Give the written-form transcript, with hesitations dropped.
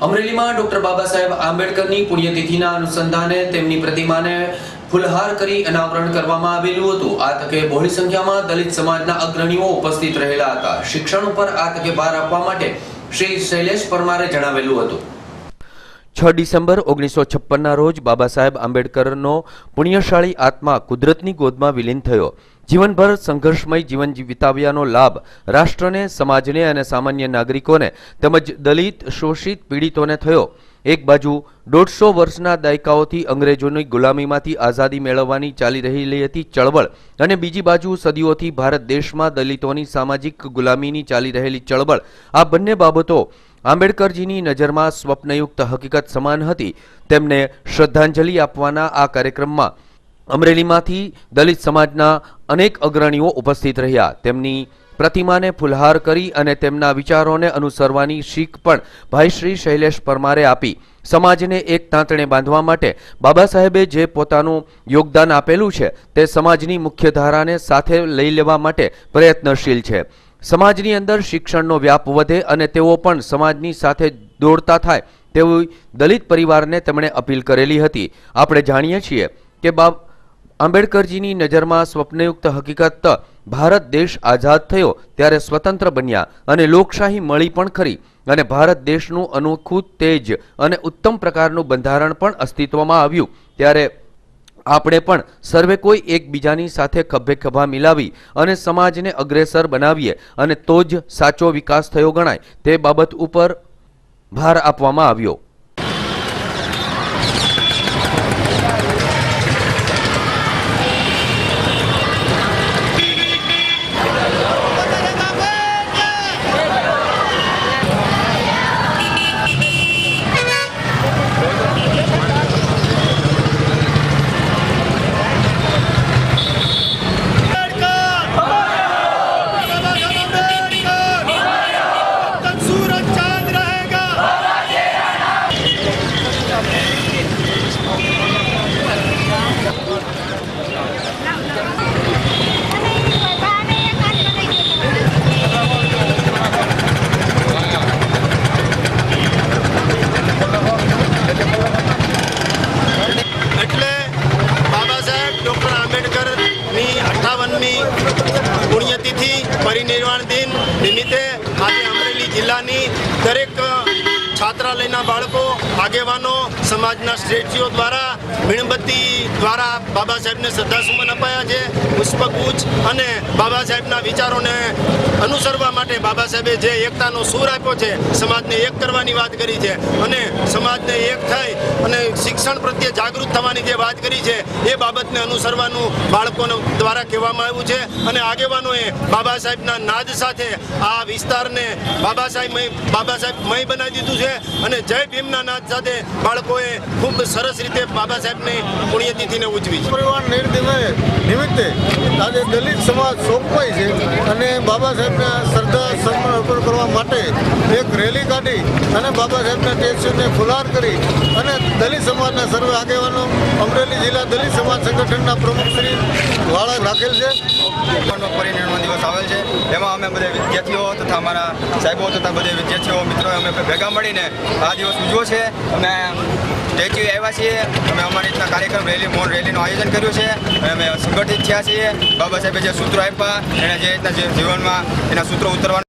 અમરેલીમાં ડોક્ટર બાબા સાહેબ આંબેડકરની પુણ્યતિથિના અનુસંધાને તેમની પ્રતિમાને ફૂલહાર કરી અનાવરણ કરવામાં આવેલું હતું। આ તકે બહોળી સંખ્યામાં દલિત સમાજના અગ્રણીઓ ઉપસ્થિત રહેલા હતા। શિક્ષણ ઉપર આ તકે ભાર આપવા માટે શ્રી શૈલેષ પરમારે જણાવેલું હતું। 6 ડિસેમ્બર 1956ના રોજ બાબા સાહેબ આંબેડકરનો પુણ્યશાળી આત્મા કુદરતની ગોદમાં વિલીન થયો। જીવનભર સંઘર્ષમય જીવન વિતાવ્યાનો લાભ રાષ્ટ્રને, સમાજને અને સામાન્ય નાગરિકોને તેમજ દલિત, શોષિત, પીડિતોને થયો। એક બાજુ 150 વર્ષના દાયકાઓથી અંગ્રેજોની ગુલામીમાંથી આઝાદી મેળવવાની ચાલી રહેલી હતી ચળવળ, અને બીજી બાજુ સદીઓથી ભારત દેશમાં દલિતોની સામાજિક ગુલામીની ચાલી રહેલી ચળવળ। આ બંને બાબતો આંબેડકરજીની નજરમાં સ્વપ્નયુક્ત હકીકત સમાન હતી। તેમને શ્રદ્ધાંજલિ આપવાના આ કાર્યક્રમમાં અમરેલીમાંથી દલિત સમાજના અનેક અગ્રણીઓ ઉપસ્થિત રહ્યા। તેમની પ્રતિમાને ફૂલહાર કરી અને તેમના વિચારોને અનુસરવાની શીખ પણ ભાઈ શ્રી શૈલેષ પરમારે આપી। સમાજને એક તાંતણે બાંધવા માટે બાબા સાહેબે જે પોતાનું યોગદાન આપેલું છે તે સમાજની મુખ્ય ધારાને સાથે લઈ લેવા માટે પ્રયત્નશીલ છે। સમાજની અંદર શિક્ષણનો વ્યાપ વધે અને તેઓ પણ સમાજની સાથે દોડતા થાય તેવી દલિત પરિવારને તેમણે અપીલ કરેલી હતી। આપણે જાણીએ છીએ કે આંબેડકરજીની નજરમાં સ્વપ્નયુક્ત હકીકત ભારત દેશ આઝાદ થયો ત્યારે સ્વતંત્ર બન્યા અને લોકશાહી મળી પણ ખરી, અને ભારત દેશનું અનોખું તેજ અને ઉત્તમ પ્રકારનું બંધારણ પણ અસ્તિત્વમાં આવ્યું। ત્યારે આપણે પણ સર્વે કોઈ એકબીજાની સાથે ખભે ખભા મિલાવી અને સમાજને અગ્રેસર બનાવીએ અને તો જ સાચો વિકાસ થયો ગણાય, તે બાબત ઉપર ભાર આપવામાં આવ્યો। પુણ્યતિથિ પરિનિર્વાણ દિન નિમિત્તે આજે અમરેલી જિલ્લાની દરેક છાત્રાલયના બાળકો, આગેવાનો, સમાજના શ્રેષ્ઠીઓ દ્વારા મીણબત્તી દ્વારા બાબા સાહેબને શ્રદ્ધાસુમન અપાયા છે। પુષ્પગુચ્છ અને બાબા સાહેબના વિચારોને અનુસરવા માટે બાબા સાહેબે જે એકતાનો સૂર આપ્યો છે, સમાજને એક કરવાની વાત કરી છે અને સમાજને એક થઈ અને શિક્ષણ પ્રત્યે જાગૃત થવાની જે વાત કરી છે એ બાબતને અનુસરવાનું બાળકોને દ્વારા કહેવામાં આવ્યું છે। અને આગેવાનોએ બાબા સાહેબના નાદ સાથે આ વિસ્તારને બાબા સાહેબમય બનાવી દીધું છે અને જય ભીમના નાદ સાથે બાળકોએ ખૂબ સરસ રીતે બાબા સાહેબની પુણ્યતિથિને ઉજવી છે। પરિવાર નિમિત્તે આજે દલિત સમાજ શોકમય છે અને બાબા સાહેબને શ્રદ્ધા સન્માન અર્પણ કરવા માટે એક રેલી કાઢી અને બાબા સાહેબના સ્ટેચ્યુને ફુલહાર કરી અને દલિત સમાજના સર્વે આગેવાનો અમરેલી જિલ્લા દલિત સમાજ સંગઠનના પ્રમુખ શ્રી વાળા રાખેલ છે। પરિનિર્વાણ દિવસ આવેલ છે, એમાં અમે બધા વિદ્યાર્થીઓ તથા અમારા સાહેબો તથા બધા વિદ્યાર્થીઓ મિત્રો અમે ભેગા મળીને આ દિવસ ઉજવ્યો છે। અમે સ્ટેચ્યુ આવ્યા છીએ, અમે અમારી રીતના કાર્યક્રમ મૌન રેલીનું આયોજન કર્યું છે, અમે સંગઠિત થયા છીએ। બાબા સાહેબે જે સૂત્રો આપ્યા એને જે રીતના જીવનમાં એના સૂત્રો ઉતરવાના